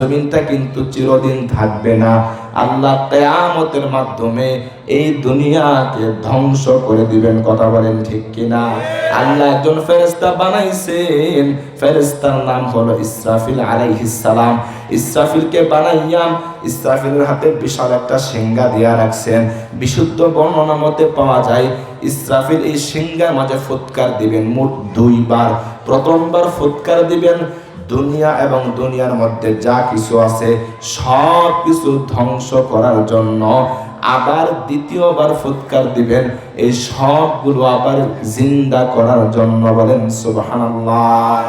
জমিনটা কিন্তু চিরদিন থাকবে না। আল্লাহ কিয়ামতের মাধ্যমে এই দুনিয়াকে ধ্বংস করে দিবেন। কথা বলেন ঠিক কিনা? আল্লাহ একজন ফেরেশতা বানাইছেন, ফেরেশতার নাম হলো ইসরাফিল আলাইহিস সালাম। ইসরাফিলকে বানাইয়া ইসরাফিলের হাতে বিশাল একটা সিংহা দিয়া রাখছেন। বিশুদ্ধ বর্ণনা মতে পাওয়া যায় ইসরাফিল এই সিংহার মাঝে ফুৎকার দিবেন মোট 2 বার। প্রথমবার ফুৎকার দিবেন দুনিয়া এবং দুনিয়ার মধ্যে যা কিছু আছে সব কিছু ধ্বংস করার জন্য। আবার দ্বিতীয়বার ফুৎকার দিবেন এই সবগুলো আবার জিন্দা করার জন্য। বলেন সুবহানাল্লাহ।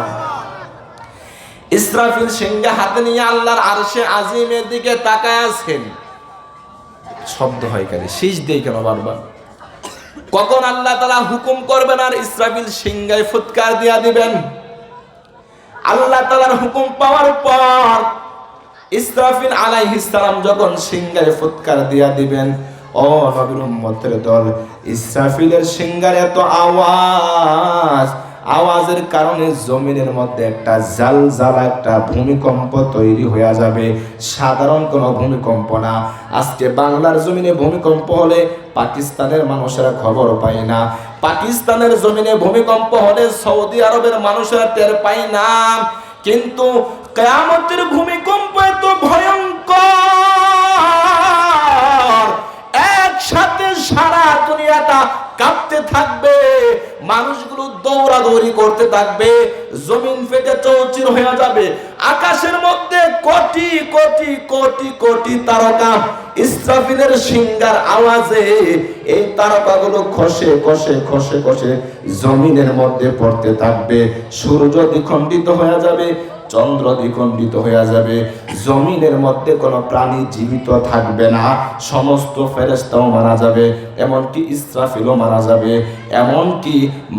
ইসরাফিল সিংহা হাতে নিয়ে আল্লাহর আরশে আজিমের দিকে তাকায় আছেন। শব্দ হয় কেন, শীষ দেই কেন বারবার? কখন আল্লাহ তাআলা হুকুম করবেন আর ইসরাফিল সিংহায় ফুৎকার দিয়া দিবেন। আল্লাহ তাআলার হুকুম পাওয়ার পর ইসরাফিল আলাইহিস সালাম যখন সিংহায় ফুৎকার দিয়া দিবেন, ও নবীর উম্মতের দল, ইসরাফিলের সিংহার এত আওয়াজের কারণে জমিনের মধ্যে একটা জালজালা, একটা ভূমিকম্প তৈরি হয়ে যাবে। সাধারণ কোনো ভূমিকম্প না। আজকে বাংলার জমিনে ভূমিকম্প হলে পাকিস্তানের মানুষেরা খবর পায় না, পাকিস্তানের জমিনে ভূমিকম্প হলে সৌদি আরবের মানুষেরা টের পায় না। কিন্তু কিয়ামতের ভূমিকম্প এত ভয়ঙ্কর, একসাথে সারা দুনিয়াটা কাঁপতে থাকবে, মানুষগুলো দৌড়াদৌড়ি করতে থাকবে, জমিন ফেটে চৌচির হয়ে যাবে। আকাশের মধ্যে কোটি কোটি কোটি কোটি তারকা ইসরাফিলের সিংহার আওয়াজে এই তারকাগুলো খসে খসে খসে খসে জমিনের মধ্যে পড়তে থাকবে। সূর্য দ্বিখণ্ডিত হয়ে যাবে, চন্দ্র দ্বিখণ্ডিত হয়ে যাবে, জমিনের মধ্যে কোনো প্রাণী জীবিত থাকবে না। সমস্ত ফেরেশতাও মারা যাবে, এমনকি ইসরাফিলও মারা যাবে, এমনকি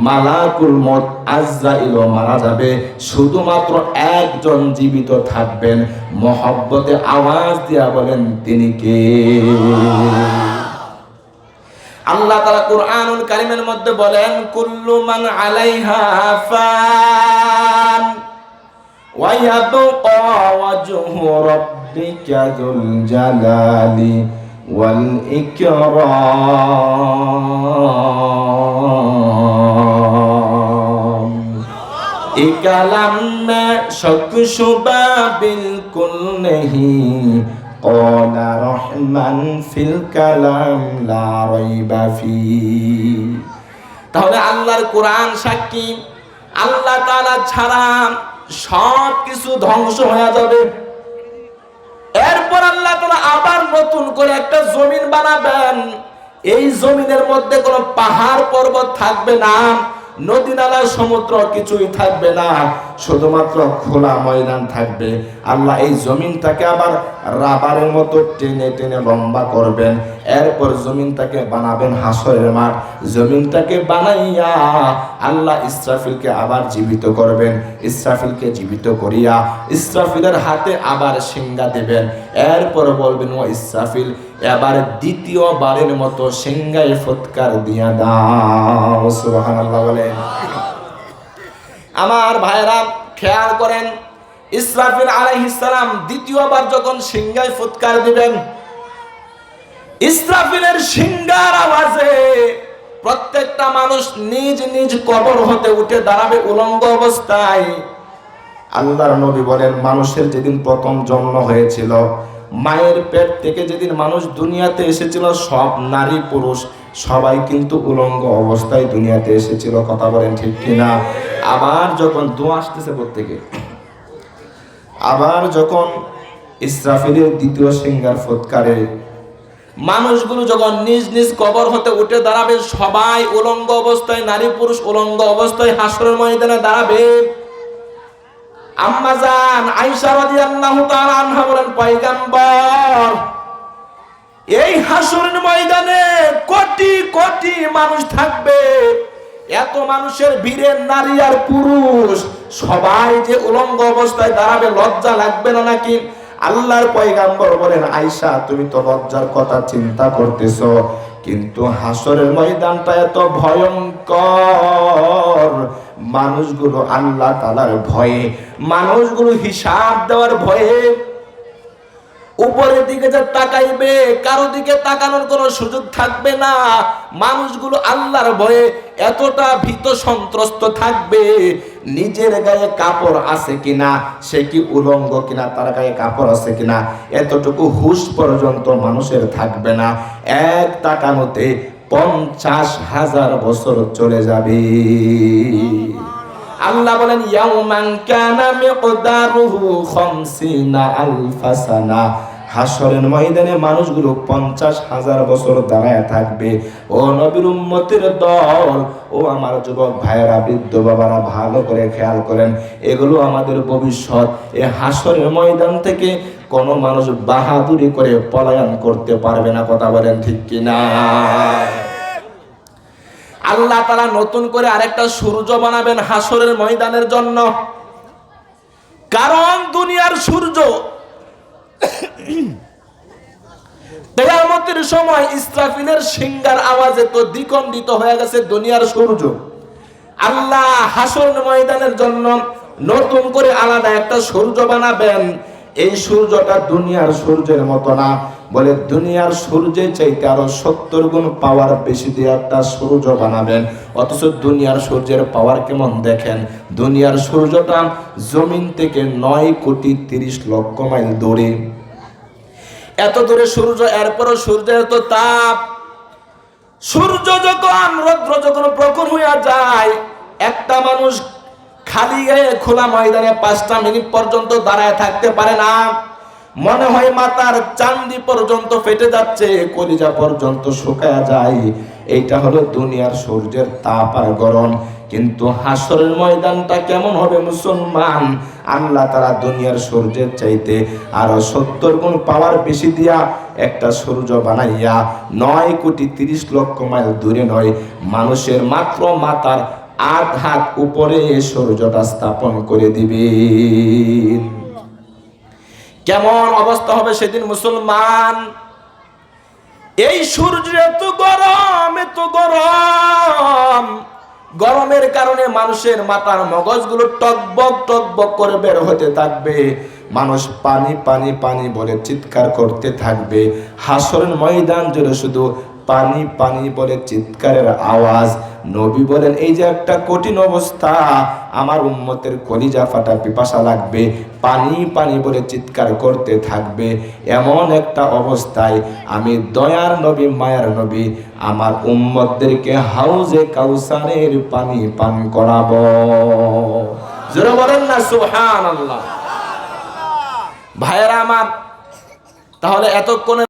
মালাকুল মউত আজরাইলও মারা যাবে। শুধুমাত্র একজন জীবিত থাকবেন। মহব্বতে আওয়াজ দিয়া বলেন তিনি কে? আল্লাহ তাআলা কুরআনুল কারীমের মধ্যে বলেন, কুল্লু মান আলাইহা ফান ওয়া ইয়াবকা ওয়াজহু রাব্বিকা যুল জালালি ওয়াল ইকরাম। এই কালাম মে শক শুবা বিলকুল নেহি, ক্বালা রহমান ফিল কালাম লা রাইবা ফি। তাহলে আল্লাহর কোরআন সাক্ষী, আল্লাহ তাআলা ছাড়া সব কিছু ধ্বংস হয়ে যাবে। এরপর আল্লাহ তাআলা আবার নতুন করে একটা জমিন বানাবেন। এই জমিনের মধ্যে কোনো পাহাড় পর্বত থাকবে না, নদী নালা সমুদ্র কিছুই থাকবে না, শুধুমাত্র খোলা ময়দান থাকবে। আল্লাহ এই জমিনটাকে আবার রাবারের মতো টেনে টেনে লম্বা করবেন। এরপর জমিনটাকে বানাবেন হাসরের মাঠ। জমিনটাকে বানাইয়া আল্লাহ ইসরাফিলকে আবার জীবিত করবেন। ইসরাফিলকে জীবিত করিয়া ইসরাফিলের হাতে আবার সিংহা দেবেন। এরপর বলবেন, ও ইসরাফিল, এবার দ্বিতীয়বারের মতো সিংহায় ফুৎকার দিয়া দাও। সুবহানাল্লাহ বলেন। আমার ভাইরা খেয়াল করেন, ইসরাফিল আলাইহিস সালাম দ্বিতীয়বার যখন সিংহায় ফুৎকার দিবেন, ইসরাফিলের সিংহার আওয়াজে প্রত্যেকটা মানুষ নিজ নিজ কবর হতে উঠে দাঁড়াবে উলঙ্গ অবস্থায়। আল্লাহর নবী বলেন, মানুষের যেদিন প্রথম জন্ম হয়েছিল, মায়ের পেট থেকে যেদিন মানুষ দুনিয়াতে এসেছিল, সব নারী পুরুষ সবাই কিন্তু উলঙ্গ অবস্থায় দুনিয়াতে এসেছিল। কথা বলেন ঠিক কিনা? আবার যখন দোয়া আসতেছে প্রত্যেকে, আবার যখন ইসরাফিলের দ্বিতীয় সিংহার ফুৎকারে মানুষগুলো যখন নিজ নিজ কবর হতে উঠে দাঁড়াবে, সবাই উলঙ্গ অবস্থায়, নারী পুরুষ উলঙ্গ অবস্থায় হাসরের ময়দানে দাঁড়াবে। আম্মা জান আয়েশা রাদিয়াল্লাহু তাআলা আনহা বলেন, পয়গম্বর, এই হাসরের ময়দানে কোটি কোটি মানুষ থাকবে। এত মানুষের ভিড়ে নারী আর পুরুষ সবাই যে উলঙ্গ অবস্থায় দাঁড়াবে, লজ্জা লাগবে না নাকি? আল্লাহর পয়গম্বর বলেন, আয়েশা, তুমি তো লজ্জার কথা চিন্তা করতেছো, কিন্তু হাসরের ময়দানটা এত ভয়ঙ্কর, মানুষগুলো আল্লাহ তাআলার ভয়ে, মানুষগুলো হিসাব দেওয়ার ভয়ে উপরের দিকে যে তাকাইবে, কারো দিকে তাকানোর কোনো সুযোগ থাকবে না। মানুষগুলো আল্লাহর ভয়ে এতটা ভীত সন্ত্রস্ত থাকবে, নিজের গায়ে কাপড় আছে কিনা, সে কি উলঙ্গ কিনা, তার গায়ে কাপড় আছে কিনা, এতটুকু হুঁশ পর্যন্ত মানুষের থাকবে না। এক তাকানোতে 50,000 বছর চলে যাবে। আল্লাহ বলেন ইয়াউমান কানা মিকদারুহু 50 আলফা সানা। হাসরের ময়দানে মানুষগুলো 50,000 বছর দাঁড়ায় থাকবে। ও নবীর উম্মতের দল, ও আমার যুবক ভাইয়েরা, বৃদ্ধ বাবারা, ভালো করে খেয়াল করেন, এগুলো আমাদের ভবিষ্যৎ। এই হাসরের ময়দান থেকে কোন মানুষ বাহাদুরি করে পলায়ন করতে পারবে না। কথা বলেন ঠিক কিনা? আল্লাহ তাআলা নতুন করে আরেকটা সূর্য বানাবেন হাসরের ময়দানের জন্য। কারণ দুনিয়ার সূর্য কিয়ামতের সময় ইসরাফিলের সিংহার আওয়াজে তো দ্বিখণ্ডিত হয়ে গেছে দুনিয়ার সূর্য। আল্লাহ হাসরের ময়দানের জন্য নতুন করে আলাদা একটা সূর্য বানাবেন। এই সূর্যটা দুনিয়ার সূর্যের মতো না, বলে দুনিয়ার সূর্যের চাইতে আরো 70 গুণ পাওয়ার বেশি দিয়ে একটা সূর্য বানাবেন। অথচ দুনিয়ার সূর্যের পাওয়ার কেমন দেখেন, দুনিয়ার সূর্যটা জমিন থেকে 9,30,00,000 মাইল দূরে। এত দূরে সূর্য, এরপরও সূর্যের এত তাপ। সূর্য যখন, রৌদ্র যখন প্রখর হইয়া যায়, একটা মানুষ খালি গায়ে খোলা ময়দানে 5টা মিনিট পর্যন্ত দাঁড়ায় থাকতে পারে না। মনে হয় মাথার চান্দি পর্যন্ত ফেটে যাচ্ছে, কলিজা পর্যন্ত শুকায়া যায়। এইটা হলো দুনিয়ার সূর্যের তাপ আর গরম। কিন্তু হাসরের ময়দানটা কেমন হবে মুসলমান? আল্লাহ তাআলা দুনিয়ার সূর্যের চাইতে আরো 70 গুণ পাওয়ার বেশি দিয়া একটা সূর্য বানাইয়া 9,30,00,000 মাইল দূরে নয়, মানুষের মাত্র মাথার 8 হাত উপরে সূর্যটা স্থাপন করে দিবে। কেমন অবস্থা হবে সেদিন মুসলমান? এই সূর্য এত গরম, এত গরম, গরমের কারণে মানুষের মাথার মগজগুলো টকবক টকবক করে বের হতে থাকবে। মানুষ পানি পানি পানি বলে চিৎকার করতে থাকবে। হাসরের ময়দান জুড়ে শুধু পানি পানি বলে চিৎকারের আওয়াজ। নবী বলেন এই যে একটা কঠিন অবস্থা, আমার উম্মতের কলিজা ফাটা পিপাসা লাগবে, পানি পানি বলে চিৎকার করতে থাকবে। এমন একটা অবস্থায় আমি দয়ার নবী, মায়ার নবী, আমার উম্মতদেরকে হাউজে কাউসারের পানি পান করাবো। জোরে বলেন না সুবহানাল্লাহ। ভাইয়েরা আমার, তাহলে এতক্ষণে